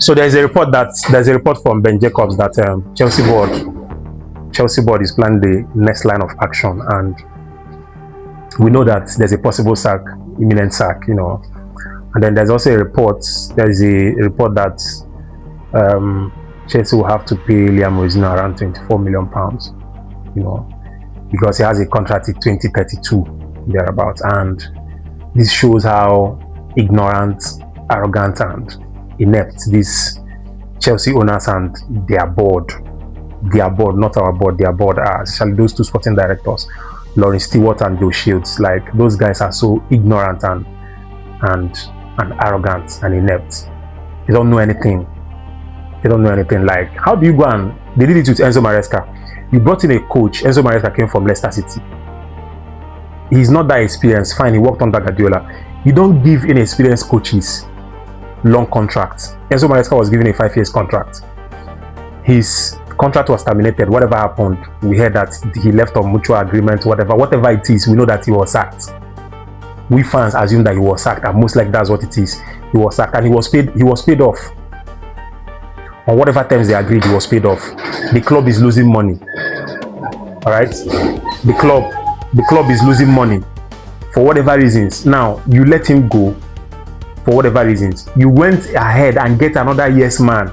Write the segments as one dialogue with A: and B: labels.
A: So there's a report from Ben Jacobs that Chelsea board is planning the next line of action, and we know that there's a possible sack, imminent sack, you know. And then there's also a report. There's a report that Chelsea will have to pay Liam Rosina around £24 million, you know, because he has a contract in 2032 thereabouts. And this shows how ignorant, arrogant, and inept these Chelsea owners and their board, not our board, their board are, especially those two sporting directors, Lauren Stewart and Joe Shields. Like, those guys are so ignorant and arrogant and inept. They don't know anything. Like, how do you go and they did it with Enzo Maresca? You brought in a coach. Enzo Maresca came from Leicester City. He's not that experienced. Fine, he worked under Guardiola. You don't give inexperienced coaches long contracts. Enzo Maresca was given a 5 years contract. His contract was terminated. Whatever happened, we heard that he left on mutual agreement. Whatever it is, we know that he was sacked. We fans assume that he was sacked, and most likely that's what it is. He was sacked, and he was paid off. On whatever terms they agreed, he was paid off. The club is losing money. All right, the club is losing money for whatever reasons. Now you let him go for whatever reasons. You went ahead and get another yes man,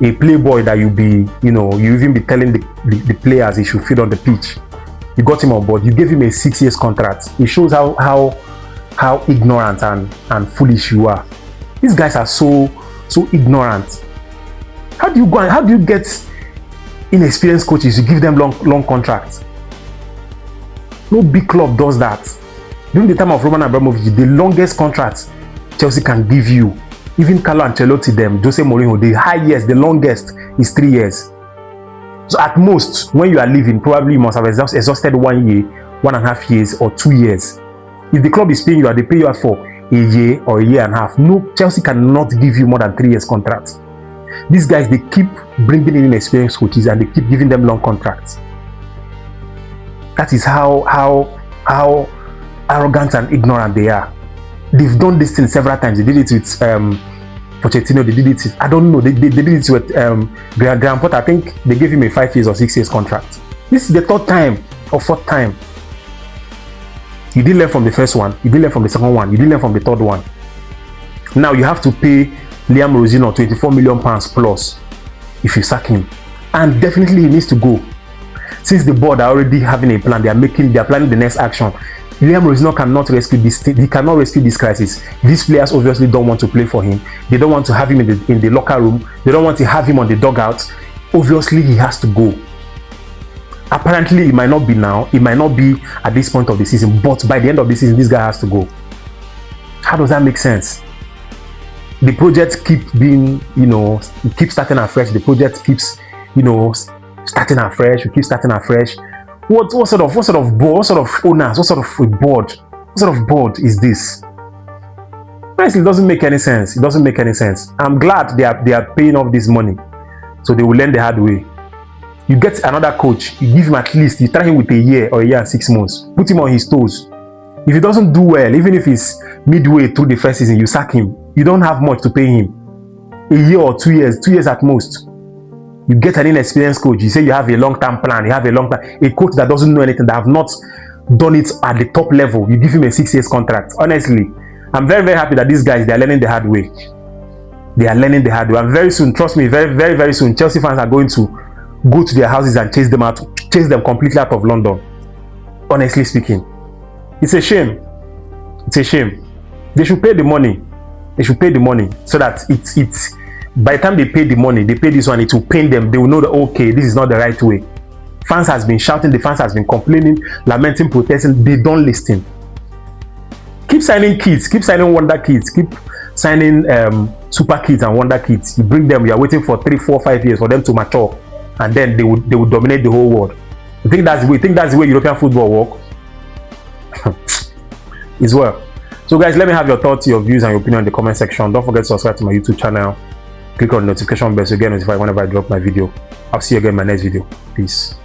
A: a playboy that you even be telling the players he should fit on the pitch. You got him on board. You gave him a 6 years contract. It shows how ignorant and foolish you are. These guys are so ignorant. How do you get inexperienced coaches? You give them long contracts. No big club does that. During the time of Roman Abramovich, the longest contract Chelsea can give you, even Carlo Ancelotti, Jose Mourinho, the highest, the longest is 3 years. So at most, when you are leaving, probably you must have exhausted 1 year, 1.5 years, or 2 years. If the club is paying you, they pay you out for a year or a year and a half. No, Chelsea cannot give you more than 3 years contract. These guys, they keep bringing in experienced coaches and they keep giving them long contracts. That is how arrogant and ignorant they are. They've done this thing several times. They did it with Pochettino. They did it with, I don't know, they did it with Graham Potter. I think they gave him a 5 years or 6 years contract. This is the third time or fourth time. You didn't learn from the first one, you didn't learn from the second one, you didn't learn from the third one. Now you have to pay Liam Rosino £24 million plus if you sack him, and definitely he needs to go. Since the board are already having a plan, they are planning the next action. Liam Rosino cannot rescue this. He cannot rescue this crisis. These players obviously don't want to play for him. They don't want to have him in the locker room. They don't want to have him on the dugout. Obviously, he has to go. Apparently, it might not be now. It might not be at this point of the season. But by the end of the season, this guy has to go. How does that make sense? The project keeps being, it keeps starting afresh. The project keeps, starting afresh. We keep starting afresh. What sort of board? What sort of owners? What sort of a board? What sort of board is this? Honestly, it doesn't make any sense. It doesn't make any sense. I'm glad they are paying off this money, so they will learn the hard way. You get another coach, you give him at least, you try him with a year or a year and 6 months. Put him on his toes. If he doesn't do well, even if he's midway through the first season, you sack him. You don't have much to pay him. A year or 2 years, 2 years at most. You get an inexperienced coach. You say you have a long-term plan. You have a long-term. A coach that doesn't know anything, that have not done it at the top level. You give him a 6 years contract. Honestly, I'm very, very happy that these guys, they are learning the hard way. They are learning the hard way. And very soon, trust me, very, very, very soon, Chelsea fans are going to go to their houses and chase them completely out of London. Honestly speaking, it's a shame. It's a shame. They should pay the money. They should pay the money so that it's by the time they pay the money, they pay this one, it will pain them. They will know that, okay, this is not the right way. Fans has been shouting, the fans has been complaining, lamenting, protesting. They don't listen. Keep signing kids, keep signing wonder kids, keep signing super kids and wonder kids. You bring them, you are waiting for 3, 4, 5 years for them to mature, and then they will dominate the whole world. You think that's the way European football work? As well. So guys, let me have your thoughts, your views and your opinion in the comment section. Don't forget to subscribe to my YouTube channel. Click on the notification bell so you get notified whenever I drop my video. I'll see you again in my next video. Peace.